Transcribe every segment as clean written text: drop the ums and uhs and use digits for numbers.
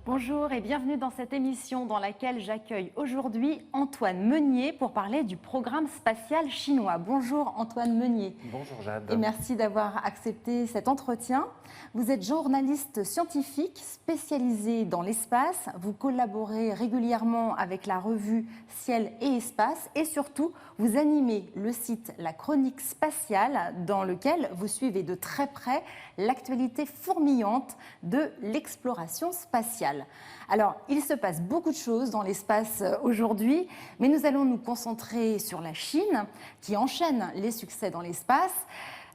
Bonjour et bienvenue dans cette émission dans laquelle j'accueille aujourd'hui Antoine Meunier pour parler du programme spatial chinois. Bonjour Antoine Meunier. Bonjour Jade. Et merci d'avoir accepté cet entretien. Vous êtes journaliste scientifique spécialisé dans l'espace. Vous collaborez régulièrement avec la revue Ciel et Espace et surtout vous animez le site La Chronique Spatiale dans lequel vous suivez de très près l'actualité fourmillante de l'exploration spatiale. Alors, il se passe beaucoup de choses dans l'espace aujourd'hui, mais nous allons nous concentrer sur la Chine qui enchaîne les succès dans l'espace.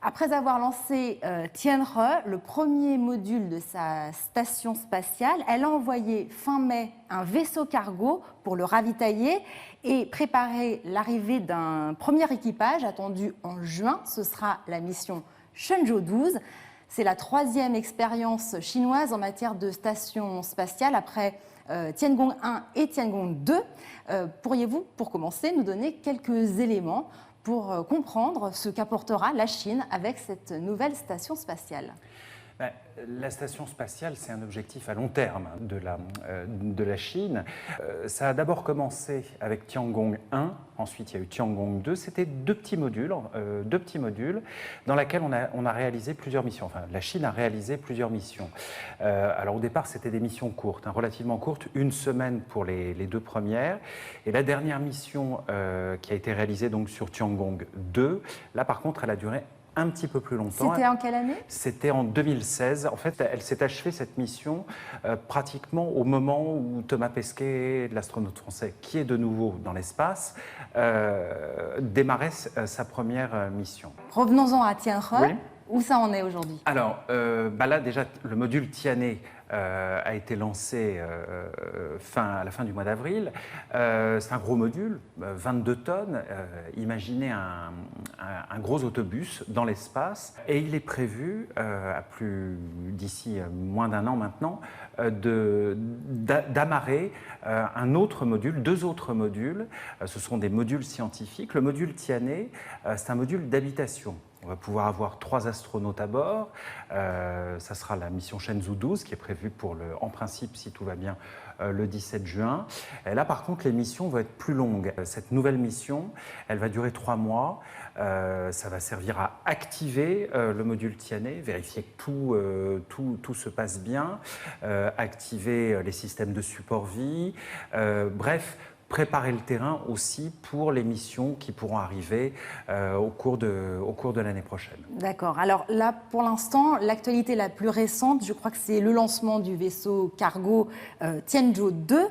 Après avoir lancé Tianhe, le premier module de sa station spatiale, elle a envoyé fin mai un vaisseau cargo pour le ravitailler et préparer l'arrivée d'un premier équipage attendu en juin. Ce sera la mission Shenzhou 12. C'est la troisième expérience chinoise en matière de station spatiale après Tiangong 1 et Tiangong 2. Pourriez-vous, pour commencer, nous donner quelques éléments pour comprendre ce qu'apportera la Chine avec cette nouvelle station spatiale? La station spatiale, c'est un objectif à long terme de la Chine. Ça a d'abord commencé avec Tiangong 1, ensuite il y a eu Tiangong 2. C'était deux petits modules dans lesquels on a réalisé plusieurs missions. Enfin, la Chine a réalisé plusieurs missions. Alors au départ, c'était des missions courtes, relativement courtes, une semaine pour les deux premières. Et la dernière mission qui a été réalisée donc sur Tiangong 2, là par contre, elle a duré un petit peu plus longtemps. C'était en quelle année? C'était en 2016. En fait, elle s'est achevée, cette mission, pratiquement au moment où Thomas Pesquet, l'astronaute français, qui est de nouveau dans l'espace, démarrait sa première mission. Revenons-en à Tianhe. Oui. Où ça en est aujourd'hui? Alors, là, déjà, le module Tianhe a été lancé à la fin du mois d'avril. C'est un gros module, 22 tonnes. Imaginez un gros autobus dans l'espace. Et il est prévu, d'ici moins d'un an maintenant, d'amarrer un autre module, deux autres modules. Ce sont des modules scientifiques. Le module Tianhe, c'est un module d'habitation. On va pouvoir avoir 3 astronautes à bord. Ça sera la mission Shenzhou 12 qui est prévue en principe, si tout va bien, le 17 juin. Et là, par contre, les missions vont être plus longues. Cette nouvelle mission, elle va durer 3 mois. Ça va servir à activer le module Tianhe, vérifier que tout se passe bien, activer les systèmes de support vie. Bref, préparer le terrain aussi pour les missions qui pourront arriver au cours de l'année prochaine. D'accord. Alors là, pour l'instant, l'actualité la plus récente, je crois que c'est le lancement du vaisseau cargo Tianzhou 2.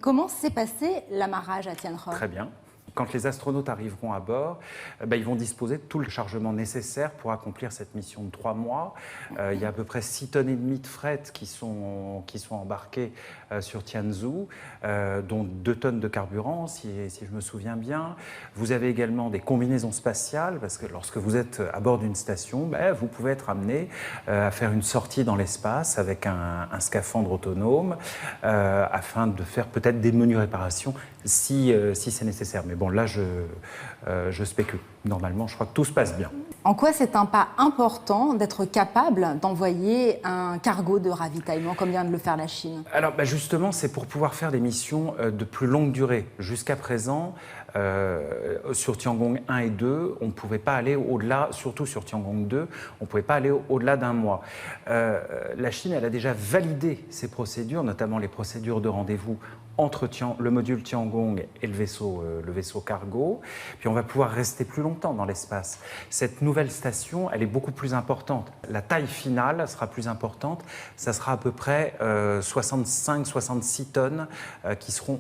Comment s'est passé l'amarrage à Tianhe? Très bien. Quand les astronautes arriveront à bord, ils vont disposer de tout le chargement nécessaire pour accomplir cette mission de 3 mois. Il y a à peu près 6,5 tonnes de fret qui sont embarquées sur Tianzhou, dont 2 tonnes de carburant, si je me souviens bien. Vous avez également des combinaisons spatiales, parce que lorsque vous êtes à bord d'une station, vous pouvez être amené à faire une sortie dans l'espace avec un scaphandre autonome, afin de faire peut-être des menues réparations si c'est nécessaire. Mais bon, là, je spécule. Normalement, je crois que tout se passe bien. En quoi c'est un pas important d'être capable d'envoyer un cargo de ravitaillement comme vient de le faire la Chine? Alors, justement, c'est pour pouvoir faire des missions de plus longue durée. Jusqu'à présent, sur Tiangong 1 et 2, on ne pouvait pas aller au-delà, surtout sur Tiangong 2, on ne pouvait pas aller au-delà d'un mois. La Chine, elle a déjà validé ces procédures, notamment les procédures de rendez-vous entre le module Tiangong et le vaisseau cargo. Puis on va pouvoir rester plus longtemps dans l'espace. Cette nouvelle station, elle est beaucoup plus importante. La taille finale sera plus importante. Ça sera à peu près 65-66 tonnes qui seront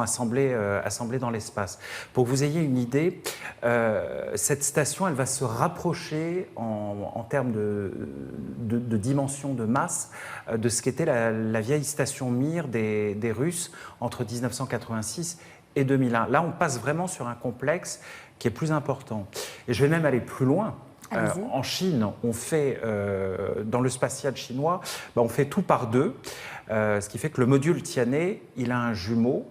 assemblées dans l'espace. Pour que vous ayez une idée, cette station, elle va se rapprocher en termes de dimension, de masse, de ce qu'était la vieille station Mir des Russes entre 1986 et 2001. Là, on passe vraiment sur un complexe qui est plus important. Et je vais même aller plus loin. En Chine, on fait, dans le spatial chinois, on fait tout par deux, ce qui fait que le module Tianhe, il a un jumeau.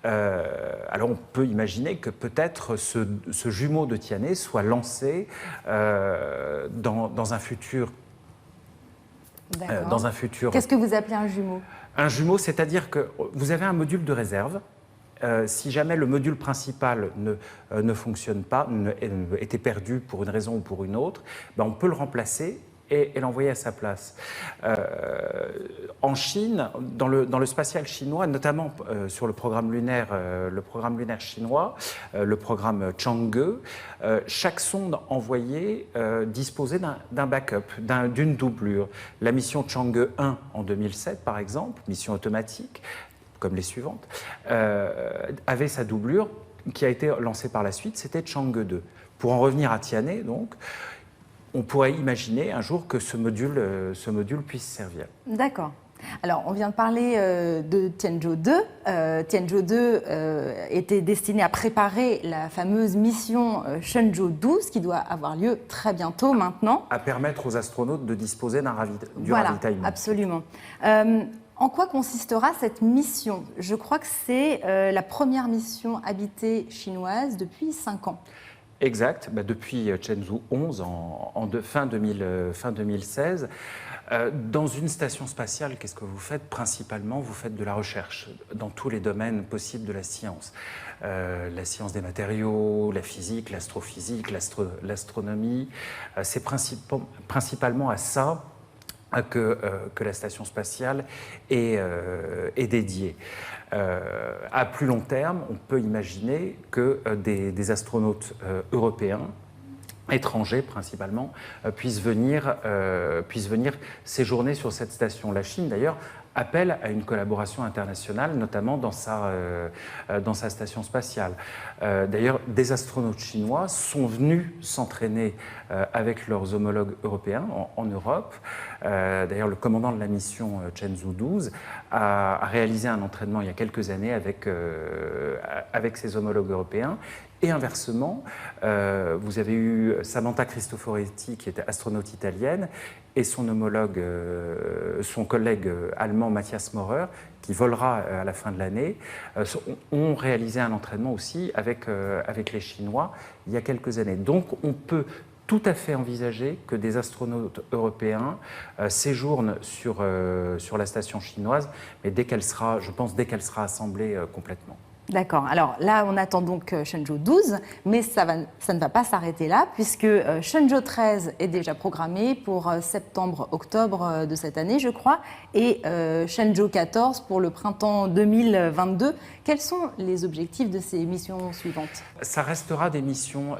Alors on peut imaginer que peut-être ce jumeau de Tianhe soit lancé dans un futur dans un futur. Qu'est-ce que vous appelez un jumeau? Un jumeau, c'est-à-dire que vous avez un module de réserve. Si jamais le module principal ne fonctionne pas, était perdu pour une raison ou pour une autre, ben on peut le remplacer et l'envoyer à sa place. En Chine, dans le spatial chinois, notamment sur le programme lunaire chinois, le programme Chang'e, chaque sonde envoyée disposait d'un backup, d'une doublure. La mission Chang'e 1 en 2007, par exemple, mission automatique, comme les suivantes, avait sa doublure qui a été lancée par la suite, c'était Chang'e 2. Pour en revenir à Tianhe, donc, on pourrait imaginer un jour que ce module puisse servir. D'accord. Alors, on vient de parler de Tianzhou 2. Tianzhou 2 était destiné à préparer la fameuse mission Shenzhou 12, qui doit avoir lieu très bientôt maintenant. À permettre aux astronautes de disposer du voilà, ravitaillement. Absolument. En quoi consistera cette mission? Je crois que c'est la première mission habitée chinoise depuis 5 ans. Exact, depuis Shenzhou 11 fin 2016. Dans une station spatiale, qu'est-ce que vous faites? Principalement, vous faites de la recherche dans tous les domaines possibles de la science. La science des matériaux, la physique, l'astrophysique, l'astronomie. C'est principalement à ça que la station spatiale est dédiée. À plus long terme, on peut imaginer que des astronautes européens, étrangers principalement, puissent venir séjourner sur cette station. La Chine, d'ailleurs, appelle à une collaboration internationale, notamment dans sa station spatiale. D'ailleurs, des astronautes chinois sont venus s'entraîner avec leurs homologues européens en Europe. D'ailleurs, le commandant de la mission Shenzhou 12 a réalisé un entraînement il y a quelques années avec ses homologues européens. Et inversement, vous avez eu Samantha Cristoforetti, qui était astronaute italienne, et son homologue, son collègue allemand Matthias Maurer, qui volera à la fin de l'année, ont réalisé un entraînement aussi avec les Chinois il y a quelques années. Donc on peut tout à fait envisager que des astronautes européens séjournent sur la station chinoise, mais dès qu'elle sera assemblée complètement. D'accord. Alors là, on attend donc Shenzhou 12, mais ça ne va pas s'arrêter là, puisque Shenzhou 13 est déjà programmé pour septembre-octobre de cette année, je crois, et Shenzhou 14 pour le printemps 2022. Quels sont les objectifs de ces missions suivantes? Ça restera des missions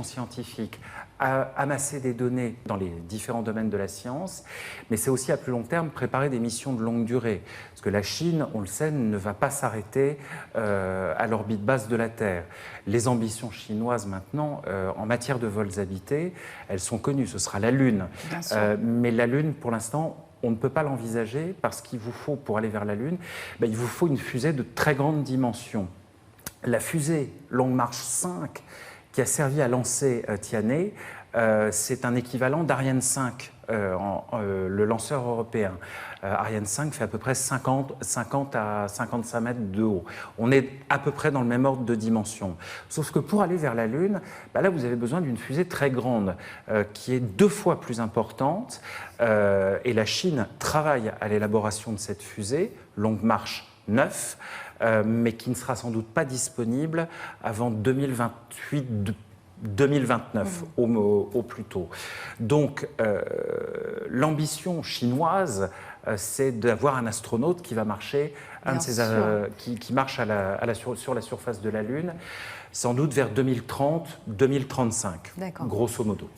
scientifiques. Amasser des données dans les différents domaines de la science, mais c'est aussi à plus long terme préparer des missions de longue durée. Parce que la Chine, on le sait, ne va pas s'arrêter à l'orbite basse de la Terre. Les ambitions chinoises maintenant, en matière de vols habités, elles sont connues, ce sera la Lune. Mais la Lune, pour l'instant, on ne peut pas l'envisager parce qu'il vous faut, pour aller vers la Lune, il vous faut une fusée de très grande dimension. La fusée Long March 5, qui a servi à lancer Tianhe, c'est un équivalent d'Ariane 5, le lanceur européen. Ariane 5 fait à peu près 50 à 55 mètres de haut. On est à peu près dans le même ordre de dimension. Sauf que pour aller vers la Lune, là vous avez besoin d'une fusée très grande, qui est 2 fois plus importante. Et la Chine travaille à l'élaboration de cette fusée, Long March 9, mais qui ne sera sans doute pas disponible avant 2028-2029 au plus tôt. Donc l'ambition chinoise, c'est d'avoir un astronaute qui va marcher, qui marche sur la surface de la Lune, sans doute vers 2030-2035, grosso modo.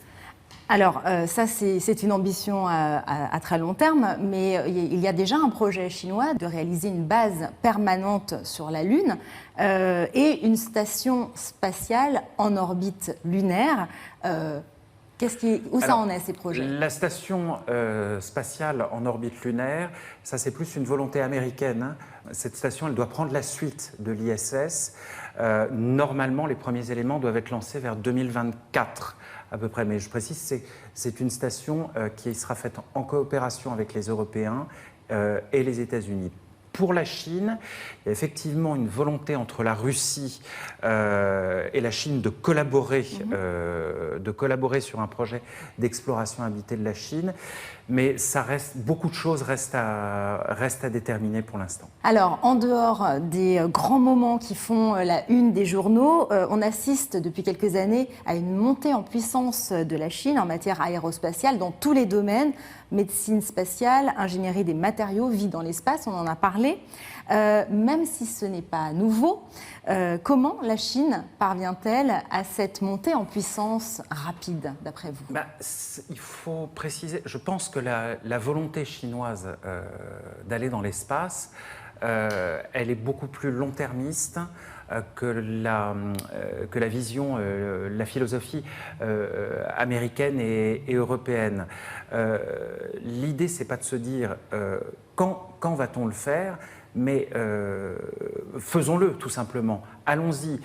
Alors, ça, c'est une ambition à très long terme, mais il y a déjà un projet chinois de réaliser une base permanente sur la Lune et une station spatiale en orbite lunaire. Où ça en est, ces projets? La station spatiale en orbite lunaire, ça c'est plus une volonté américaine. Cette station, elle doit prendre la suite de l'ISS. Normalement, les premiers éléments doivent être lancés vers 2024 à peu près. Mais je précise, c'est une station qui sera faite en coopération avec les Européens et les États-Unis. Pour la Chine, il y a effectivement une volonté entre la Russie et la Chine de collaborer sur un projet d'exploration habitée de la Chine. Mais beaucoup de choses restent à déterminer pour l'instant. Alors, en dehors des grands moments qui font la une des journaux, on assiste depuis quelques années à une montée en puissance de la Chine en matière aérospatiale dans tous les domaines, médecine spatiale, ingénierie des matériaux, vie dans l'espace, on en a parlé. Même si ce n'est pas nouveau, comment la Chine parvient-elle à cette montée en puissance rapide, d'après vous? Il faut préciser, je pense que la volonté chinoise d'aller dans l'espace, elle est beaucoup plus long-termiste que la vision, la philosophie américaine et européenne. L'idée, c'est pas de se dire quand va-t-on le faire, mais faisons-le tout simplement, allons-y.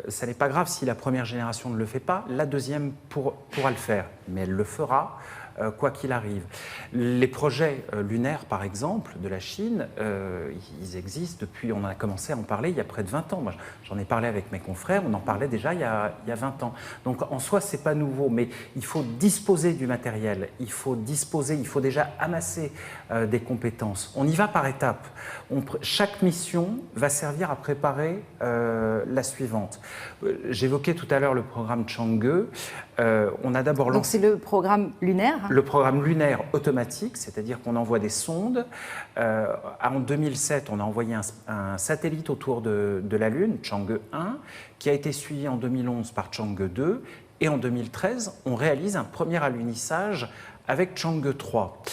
Ça n'est pas grave si la première génération ne le fait pas, la deuxième pourra le faire, mais elle le fera quoi qu'il arrive. Les projets lunaires, par exemple, de la Chine, ils existent depuis, on a commencé à en parler il y a près de 20 ans. Moi, j'en ai parlé avec mes confrères, on en parlait déjà il y a 20 ans. Donc en soi, ce n'est pas nouveau, mais il faut disposer du matériel, il faut déjà amasser des compétences. On y va par étapes. Chaque mission va servir à préparer la suivante. J'évoquais tout à l'heure le programme Chang'e. On a d'abord lancé... Donc c'est le programme lunaire? Le programme lunaire automatique, c'est-à-dire qu'on envoie des sondes. En 2007, on a envoyé un satellite autour de la Lune, Chang'e 1, qui a été suivi en 2011 par Chang'e 2. Et en 2013, on réalise un premier alunissage avec Chang'e 3.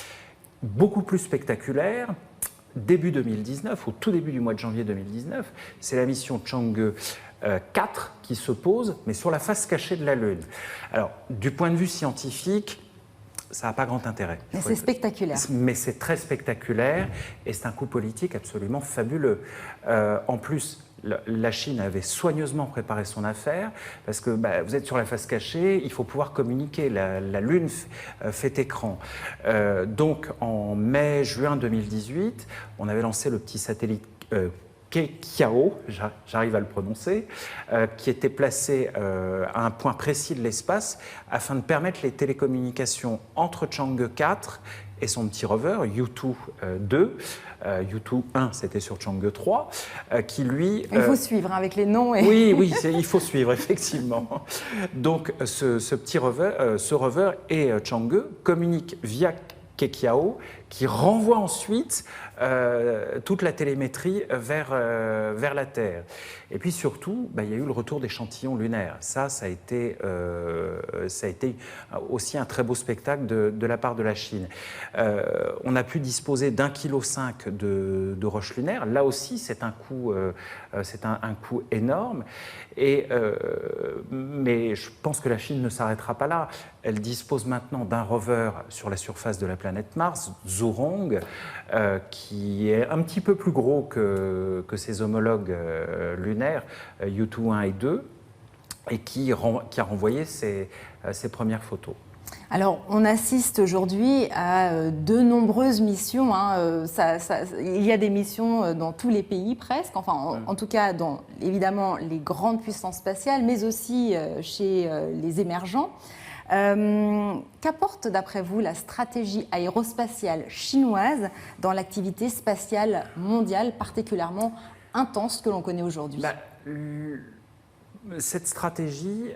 Beaucoup plus spectaculaire. Début 2019, au tout début du mois de janvier 2019, c'est la mission Chang'e 4 qui se pose, mais sur la face cachée de la Lune. Alors, du point de vue scientifique, ça n'a pas grand intérêt. Mais c'est spectaculaire. Mais c'est très spectaculaire et c'est un coup politique absolument fabuleux. En plus, la Chine avait soigneusement préparé son affaire parce que vous êtes sur la face cachée, il faut pouvoir communiquer. La Lune fait écran. Donc, en mai-juin 2018, on avait lancé le petit satellite Keqiao, j'arrive à le prononcer, qui était placé à un point précis de l'espace afin de permettre les télécommunications entre Chang'e 4 et son petit rover, Yutu 2. Yutu 1, c'était sur Chang'e 3, qui lui... Il faut suivre avec les noms. Oui, il faut suivre, effectivement. Donc, ce petit rover, et Chang'e communiquent via Keqiao, qui renvoie ensuite toute la télémétrie vers la Terre. Et puis surtout, il y a eu le retour d'échantillons lunaires. Ça a été aussi un très beau spectacle de la part de la Chine. On a pu disposer d'1,5 kg de roches lunaires. Là aussi, c'est un coût énorme. Mais je pense que la Chine ne s'arrêtera pas là. Elle dispose maintenant d'un rover sur la surface de la planète Mars, Zhurong, qui est un petit peu plus gros que ses homologues lunaires, Yutu 1 et 2, et qui a renvoyé ses premières photos. Alors, on assiste aujourd'hui à de nombreuses missions. Il y a des missions dans tous les pays presque, en tout cas dans évidemment les grandes puissances spatiales, mais aussi chez les émergents. Qu'apporte d'après vous la stratégie aérospatiale chinoise dans l'activité spatiale mondiale particulièrement intense que l'on connaît aujourd'hui? Cette stratégie,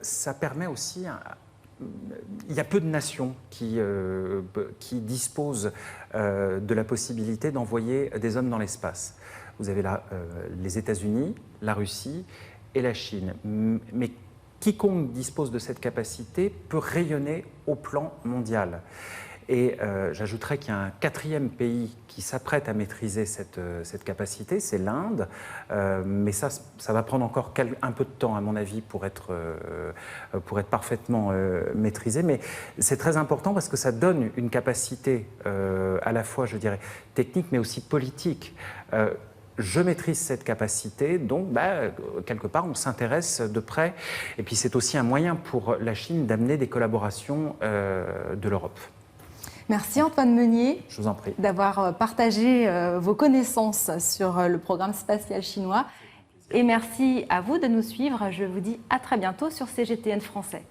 ça permet aussi... Il y a peu de nations qui disposent de la possibilité d'envoyer des hommes dans l'espace. Vous avez là les États-Unis, la Russie et la Chine. Mais quiconque dispose de cette capacité peut rayonner au plan mondial. Et j'ajouterais qu'il y a un quatrième pays qui s'apprête à maîtriser cette capacité, c'est l'Inde. Mais ça va prendre encore un peu de temps, à mon avis, pour être parfaitement maîtrisé. Mais c'est très important parce que ça donne une capacité à la fois, je dirais, technique, mais aussi politique. Je maîtrise cette capacité, donc quelque part on s'intéresse de près. Et puis c'est aussi un moyen pour la Chine d'amener des collaborations de l'Europe. Merci Antoine Meunier. Je vous en prie. D'avoir partagé vos connaissances sur le programme spatial chinois. Et merci à vous de nous suivre. Je vous dis à très bientôt sur CGTN Français.